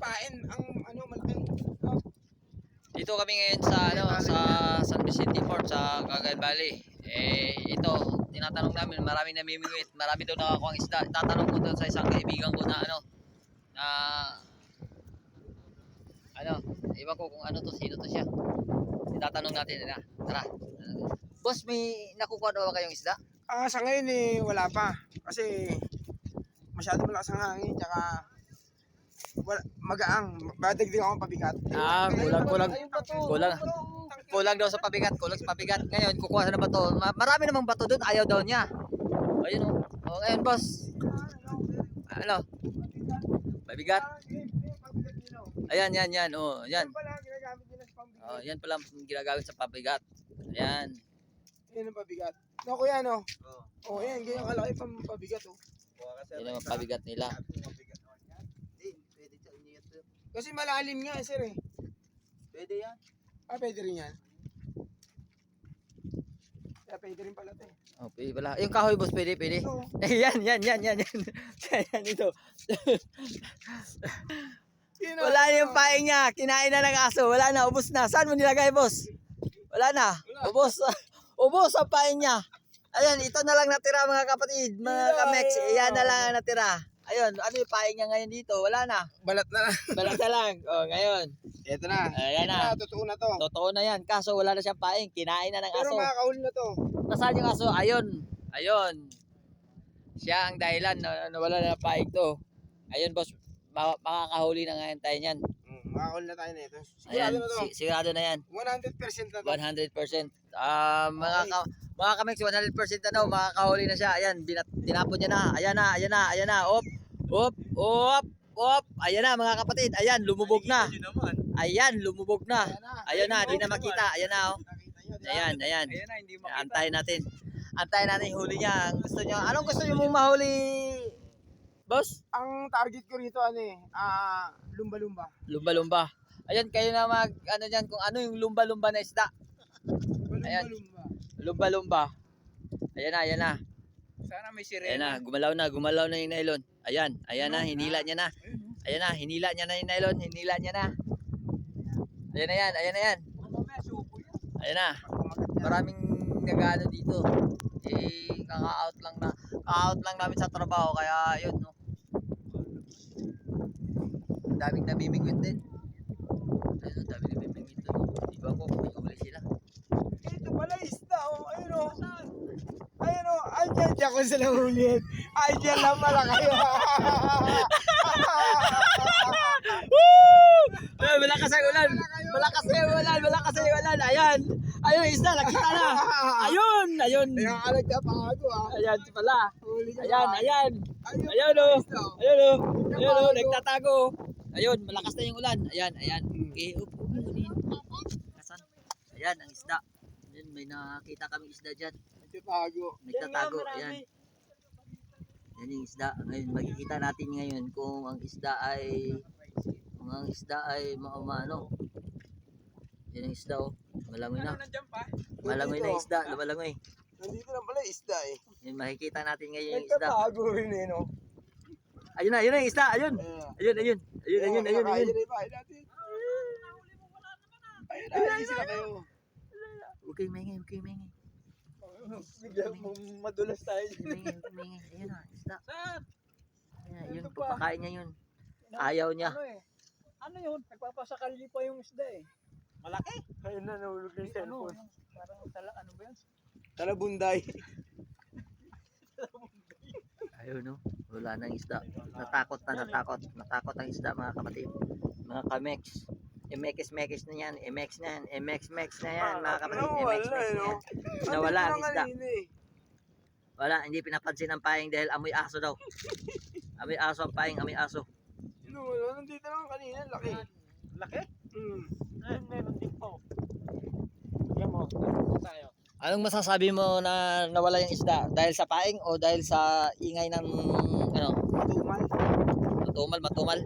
pain, ang ano, malaki. Oh. Dito kami ngayon sa sa San Vicente Port sa Cagayan Valley. Ito, tinatanong namin, maraming namimingwit, marami daw nakakuha ang isda. Tatanong ko doon sa isang kaibigan ko na iwan ko kung ano to, sino to siya. Tatanong natin na. Tara. Boss, may nakukuha na ba kayong isda? Sa ngayon wala pa. Kasi masyado malakas ang hangin, tsaka magaang. Badagdig ako pabigat. Kulang daw sa pabigat, Ngayon, kukuha na ba to? Marami namang bato doon, ayaw daw niya. Ayun o. Ngayon, boss. Pabigat. Ayan. Oh, yan. Yan pala ginagamit sa pabigat. Ayan. Yan ang pabigat. No, kuya, no? Oh, yan. Ganyan kalaki pang pabigat, oh. Yan ang pabigat nila. Kasi malalim nga, sir, eh. Pwede yan. Pwede rin yan. Pwede rin pala, te. Oh, pwede pala. Yung kahoy, boss, pwede. No. Yan. Yan ito. Wala na yung paing niya. Kinain na ng aso. Wala na. Ubos na. Saan mo nilagay, boss? Wala na. Ubos ang paing niya. Ayan, ito na lang natira, mga kapatid. Mga kamex. Yan na lang ang natira. Ayun, ano yung paing niya ngayon dito? Wala na. Balat na lang. Balat na lang. Oh, ngayon. Ito na. Ayan na. Totoo na to. Totoo na yan. Kaso wala na siyang paing. Kinain na ng Pero aso. makakahuli na to. Nasaan yung aso? Ayun. Siya ang dahilan na wala na paing to. Ayun, boss. Makakahuli na ngayon tayo niyan. Makakahuli na tayo na ito. Ayan, Sigurado na to. sigurado na yan. 100% na to. 100%. Mga kamex, 100% na makakahuli na siya. Ayan, tinapon niya na. Ayan na. Op. Ayan na, mga kapatid. Ayan, lumubog na. Ayan, lumubog na. Ayan na, di na makita. Ayan na, oh. Ayan. Antayin natin yung huli niya. Anong gusto niyo mong mahuli, boss? Ang target ko rito, lumba-lumba. Lumba-lumba. Ayan, kayo na dyan, kung ano yung lumba-lumba na isda. Ayan. Lumba-lumba. Ayan na. Sana may Ayan sirena. na, gumalaw na yung nylon. Ayan na, hinila niya na. Ayan na, hinila niya na yung nylon, Ayan na yan. Ayan na. Maraming nag-ano dito. Kaka-out lang namin sa trabaho, kaya yun, no. Daming namimingwit din. Ayun, daming namimingwit din. Di ba ko, may uli sila. Ito pala isda, oh. Ayun, oh. Diyan ko sila ulit. Diyan lang pala kayo. Ay, malakas ang ulan. Ayan yung isda, nakita na. Ayun. Kaya ka nagkapago, Ayan pala. Ayan, oh. nagtatago. Ayun, malakas na yung ulan. Ayan. Okay, kasan? Ayan, ang isda. Ayan, may nakita kami isda dyan. Nagtatago. Ayan. Yan yung isda. Ngayon, makikita natin ngayon kung ang isda ay maumano. Yan ang isda, oh. Malangoy na. Malangoy na isda. Lumalangoy. Nandito lang pala isda, eh. Yan, makikita natin ngayon yung isda. Nagkapago rin, eh, no? Ayun na yung isda. Ayun. Ayun. Ayun, sila kayo. Huwag kayong maingay. Bigla madulas tayo. Maingay. Ayun na, isda. Ayan, yun, papakain niya yun. Ayaw niya. Ano yun? Nagpapasakali pa yung isda eh. Malaki? Ayun na, nahulog na yung cellphone. Parang ano ba yun? Talabunday. Ayun, no. Wala nang isda. Natakot ang isda, mga kapatid. Mga kamex. Mekis na yan. MX na yan, mga kapatid. MX na yan. Nawala ang isda. Wala, hindi pinapansin ang paing dahil amoy aso daw. Amoy aso ang paing, amoy aso. Nandito lang kanina, laki. Laki? Meron din po. Yan mo. Tayo. Anong masasabi mo na nawala yung isda? Dahil sa paing o dahil sa ingay ng Matumal. matumal?